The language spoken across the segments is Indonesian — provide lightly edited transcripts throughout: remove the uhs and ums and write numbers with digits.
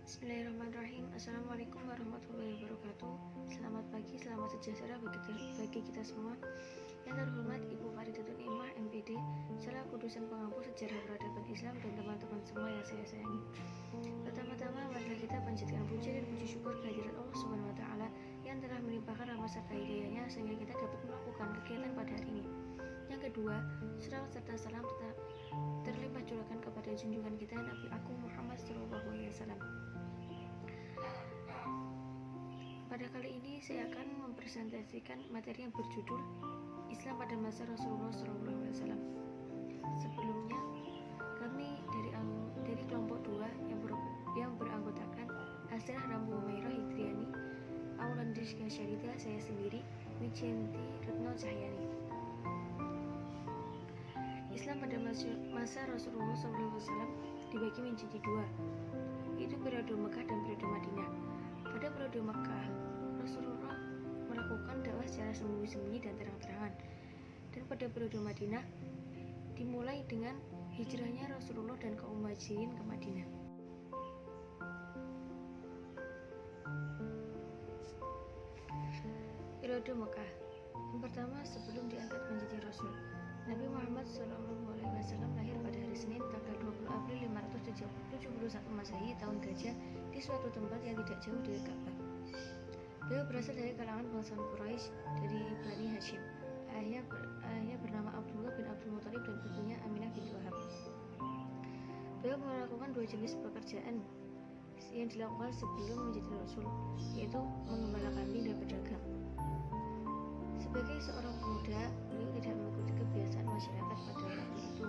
Bismillahirrahmanirrahim. Assalamualaikum warahmatullahi wabarakatuh. Selamat pagi, selamat sejahtera bagi kita semua. Yang terhormat Ibu Faridatun Imah MPD, selaku dosen pengampu sejarah peradaban Islam, dan teman-teman semua yang saya sayangi. Pertama-tama, marilah kita panjatkan puji dan puji syukur kehadirat Allah Subhanahu wa Ta'ala yang telah melimpahkan rahmat serta hidayahnya sehingga kita dapat melakukan kegiatan pada hari ini. Yang kedua, selawat serta salam terlimpah curahkan kepada junjungan kita Nabi Agung Muhammad SAW. Pada kali ini saya akan mempresentasikan materi yang berjudul Islam pada masa Rasulullah SAW. Sebelumnya, kami dari kelompok 2 yang beranggotakan Asrah Rambu Humairah Hidriani, Aulan Rizka Syarida, saya sendiri, Wijanti Retno Cahyani. Islam pada masa Rasulullah SAW dibagi menjadi dua, yaitu periode Mekah dan periode Madinah. Pada periode Mekah, Rasulullah melakukan dakwah secara sembunyi-sembunyi dan terang-terangan. Dan pada periode Madinah dimulai dengan hijrahnya Rasulullah dan kaum Muhajirin ke Madinah. Periode Mekah. Yang pertama, sebelum diangkat menjadi Rasul, Nabi Muhammad SAW lahir pada hari Senin tanggal 20 April 571 Masehi tahun Gajah di suatu tempat yang tidak jauh dari Ka'bah. Beliau berasal dari kalangan bangsawan Quraisy dari Bani Hashim. Ayahnya bernama Abdullah bin Abdul Muthalib dan ibunya Aminah binti Wahab. Beliau melakukan dua jenis pekerjaan yang dilakukan sebelum menjadi Rasul, yaitu mengembala kambing dan berdagang. Sebagai seorang pemuda, beliau tidak mengikuti kebiasaan masyarakat pada waktu itu,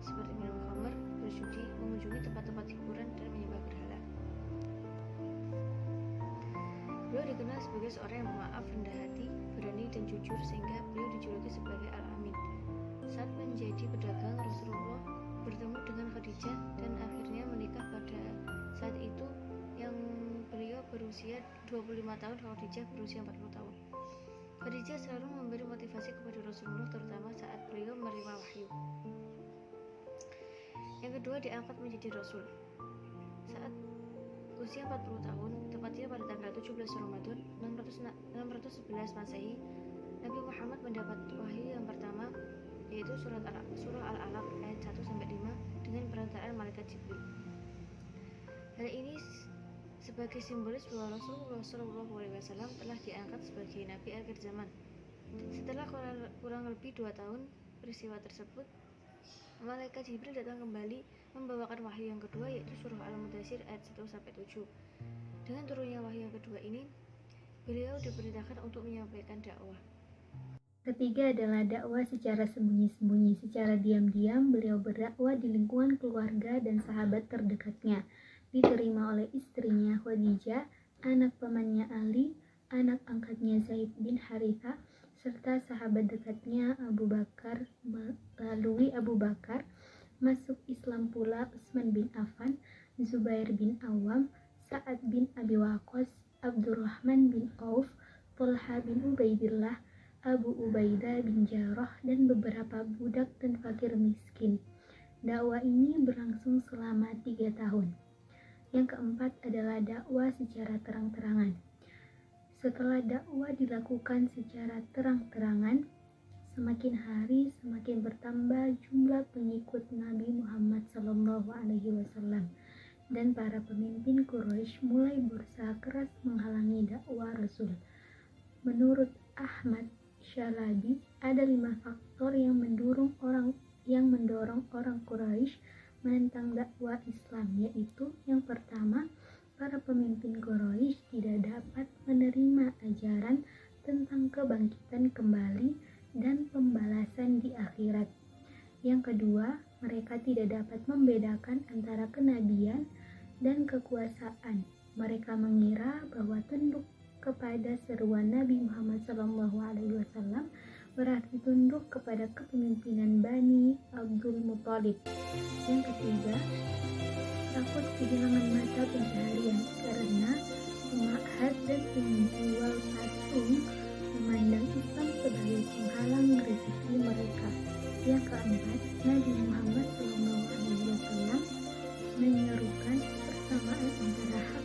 seperti minum khamr, berjudi, mengunjungi tempat-tempat hiburan, dan menyembah berhala. Beliau dikenal sebagai seorang yang pemaaf, rendah hati, berani, dan jujur, sehingga beliau dijuluki sebagai Al-Amin. Saat menjadi pedagang, Rasulullah bertemu dengan Khadijah dan akhirnya menikah pada saat itu, yang beliau berusia 25 tahun, Khadijah berusia 40 tahun. Khadijah selalu memberi motivasi kepada Rasulullah, terutama saat beliau menerima wahyu. Yang kedua, diangkat menjadi Rasul saat usia 40 tahun, tepatnya pada tanggal 17 Ramadan 611 Masehi. Nabi Muhammad mendapat wahyu yang pertama, yaitu surah Al-Alaq ayat 1-5 dengan perantaraan malaikat Jibril. Hal ini sebagai simbolis bahwa Rasulullah SAW telah diangkat sebagai Nabi akhir zaman. Setelah kurang lebih 2 tahun peristiwa tersebut, malaikat Jibril datang kembali membawakan wahyu yang kedua, yaitu surah Al-Mudaththir ayat 1-7. Dengan turunnya wahyu yang kedua ini, beliau diperintahkan untuk menyampaikan dakwah. Ketiga adalah dakwah secara sembunyi-sembunyi. Secara diam-diam beliau berdakwah di lingkungan keluarga dan sahabat terdekatnya. Diterima oleh istrinya Khadijah, anak pamannya Ali, anak angkatnya Zaid bin Haritha, serta sahabat dekatnya Abu Bakar. Melalui Abu Bakar, masuk Islam pula Utsman bin Affan, Zubair bin Awam, Sa'ad bin Abi Waqqas, Abdurrahman bin Auf, Thalha bin Ubaidillah, Abu Ubaidah bin Jarrah, dan beberapa budak dan fakir miskin. Dakwah ini berlangsung selama 3 tahun. Yang keempat adalah dakwah secara terang-terangan. Setelah dakwah dilakukan secara terang-terangan, semakin hari semakin bertambah jumlah pengikut Nabi Muhammad SAW, dan para pemimpin Quraisy mulai berusaha keras menghalangi dakwah Rasul. Menurut Ahmad Syalabi, ada 5 faktor yang mendorong orang Quraisy menentang dakwah Islam, yaitu yang pertama, para pemimpin Quraisy tidak dapat menerima ajaran tentang kebangkitan kembali dan pembalasan di akhirat. Yang kedua, mereka tidak dapat membedakan antara kenabian dan kekuasaan. Mereka mengira bahwa tunduk kepada seruan Nabi Muhammad SAW berarti tunduk kepada kepemimpinan Bani Abdul Muthalib. Yang ketiga, takut kehilangan mata pencaharian karena pemahat dan penjual patung memandang Islam sebagai penghalang rezeki mereka. Yang keempat, Nabi Muhammad SAW menyerukan persamaan antara hak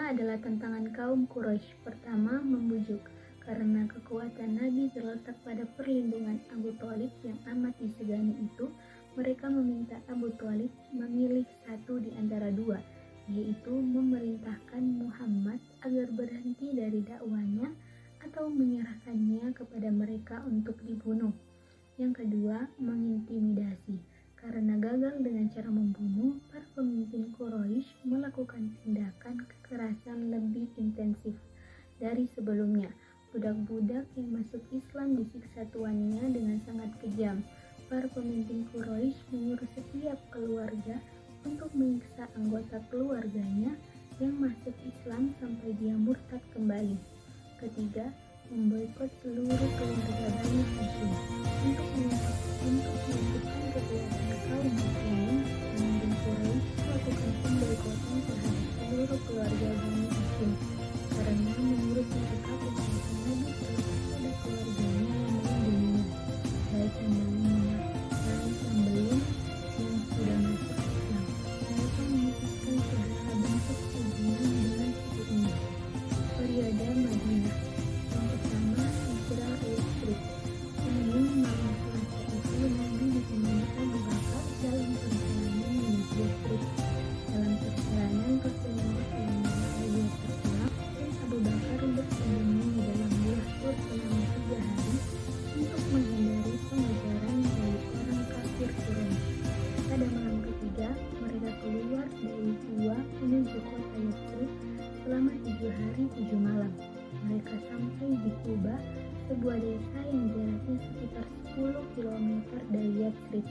kedua adalah tantangan kaum Quraisy. Pertama, membujuk. Karena kekuatan Nabi terletak pada perlindungan Abu Thalib yang amat disegani itu, mereka meminta Abu Thalib memilih satu di antara dua, yaitu memerintahkan Muhammad agar berhenti dari dakwanya atau menyerahkannya kepada mereka untuk dibunuh. Yang kedua, mengintimidasi. Karena gagal dengan cara membunuh, para pemimpin Quraisy melakukan tindakan kekerasan lebih intensif dari sebelumnya. Budak-budak yang masuk Islam disiksa tuannya dengan sangat kejam. Para pemimpin Quraisy menyuruh setiap keluarga untuk menyiksa anggota keluarganya yang masuk Islam sampai dia murtad kembali. Ketiga, memboikot seluruh keluarga Bani Hashim. Untuk menunjukkan kekuatan kaum muslimin, pemimpin Quraisy melakukan pemboikotan terhadap seluruh keluarga Bani Hashim karena menurut mereka kekuatan Nabi terletak pada keluarganya yang melindunginya, baik yang belum yang sudah masuk Islam. Mereka memutuskan segala bentuk hubungan dengan suku ini. Periode Madinah. Yang pertama, hijrah ke Yatsrib. Senin malam Selasa itu Nabi ditemani Abu Bakar dalam perjalanan menuju Yatsrib. Dalam perjalanan Rasulullah SAW dan Abu Bakar bersembunyi di dalam gua Hur selama 3 hari untuk menghindari pengejaran dari orang kafir Quraisy. Pada malam ketiga, mereka keluar dari gua menuju kota Yatsrib selama 7 hari 7 malam. Mereka sampai di Quba, sebuah desa yang jaraknya sekitar 10 km dari Yatsrib.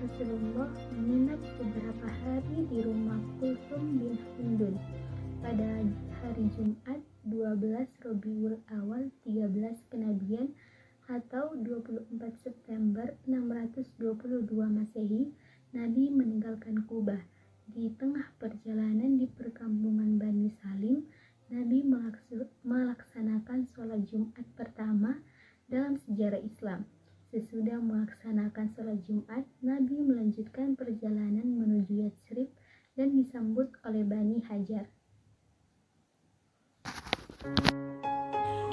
Rasulullah menginap beberapa hari di rumah Kulsum bin Hindun. Pada hari Jumat 12 Rabiul Awal 13 Kenabian atau 24 September 622 Masehi, Nabi meninggalkan Quba. Di tengah perjalanan di perkampungan Bani Salim, Nabi melaksanakan sholat Jumat pertama dalam sejarah Islam. Sesudah melaksanakan sholat Jumat, Nabi melanjutkan perjalanan menuju Yatsrib dan disambut oleh Bani Hajar.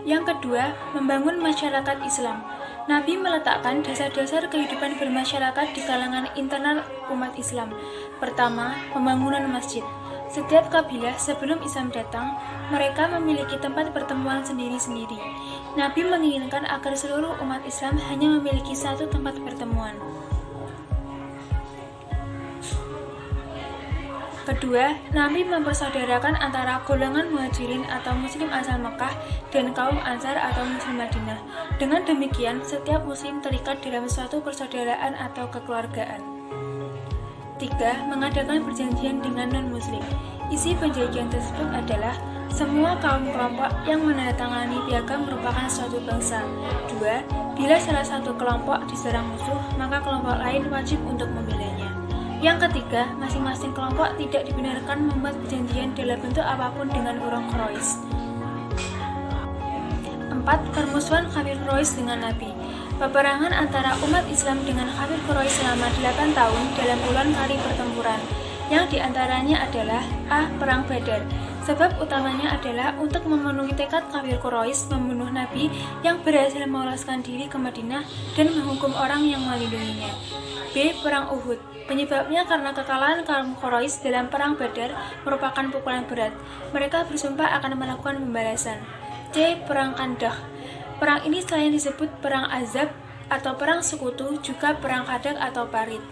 Yang kedua, membangun masyarakat Islam. Nabi meletakkan dasar-dasar kehidupan bermasyarakat di kalangan internal umat Islam. Pertama, pembangunan masjid. Setiap kabilah sebelum Islam datang, mereka memiliki tempat pertemuan sendiri-sendiri. Nabi menginginkan agar seluruh umat Islam hanya memiliki satu tempat pertemuan. Kedua, Nabi mempersaudarakan antara golongan muhajirin atau muslim asal Mekah dan kaum Ansar atau muslim Madinah. Dengan demikian, setiap muslim terikat dalam suatu persaudaraan atau kekeluargaan. 3. Mengadakan perjanjian dengan non-muslim. Isi perjanjian tersebut adalah semua kaum kelompok yang menandatangani piagam merupakan suatu bangsa. 2. Bila salah satu kelompok diserang musuh, maka kelompok lain wajib untuk membelanya. Yang ketiga, masing-masing kelompok tidak dibenarkan membuat perjanjian dalam bentuk apapun dengan orang Quraisy. 4. Permusuhan kafir Quraisy dengan Nabi. Peperangan antara umat Islam dengan kafir Quraisy selama 8 tahun dalam puluhan kali pertempuran, yang diantaranya adalah A. Perang Badar. Sebab utamanya adalah untuk memenuhi tekad kafir Quraisy membunuh Nabi yang berhasil meloloskan diri ke Madinah dan menghukum orang yang melindunginya. B. Perang Uhud. Penyebabnya karena kekalahan kaum Quraisy dalam Perang Badar merupakan pukulan berat. Mereka bersumpah akan melakukan pembalasan. C. Perang Khandaq. Perang ini selain disebut Perang Azab atau Perang Sekutu, juga Perang Khandaq atau Parit.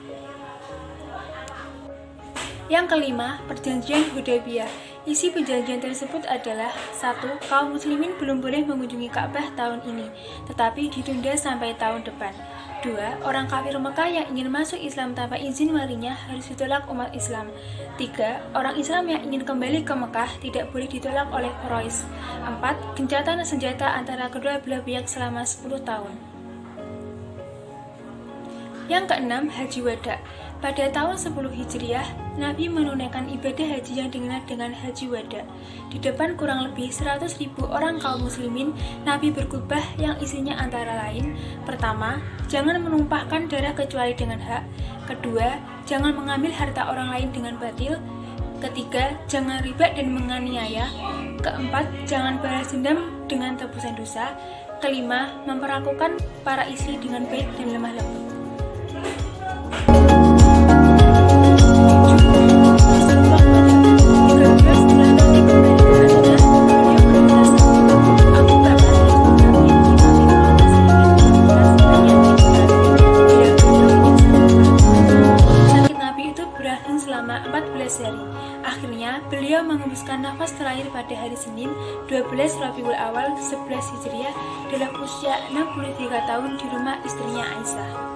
Yang kelima, Perjanjian Hudaybiyah. Isi perjanjian tersebut adalah 1. Kaum muslimin belum boleh mengunjungi Ka'bah tahun ini, tetapi ditunda sampai tahun depan. 2. Orang kafir Mekah yang ingin masuk Islam tanpa izin walinya harus ditolak umat Islam. 3. Orang Islam yang ingin kembali ke Mekah tidak boleh ditolak oleh Quraisy. 4. Gencatan senjata antara kedua belah pihak selama 10 tahun. Yang keenam, Haji Wada. Pada tahun 10 Hijriah, Nabi menunaikan ibadah haji yang dikenal dengan Haji Wada. Di depan kurang lebih 100.000 orang kaum muslimin, Nabi berkhutbah yang isinya antara lain: pertama, jangan menumpahkan darah kecuali dengan hak. Kedua, jangan mengambil harta orang lain dengan batil. Ketiga, jangan riba dan menganiaya. Keempat, jangan balas dendam dengan tebusan dosa. Kelima, memperlakukan para istri dengan baik dan lemah lembut. Selama 14 hari. Akhirnya, beliau mengembuskan nafas terakhir pada hari Senin 12 Rabiul Awal 11 Hijriah dalam usia 63 tahun di rumah istrinya Aisyah.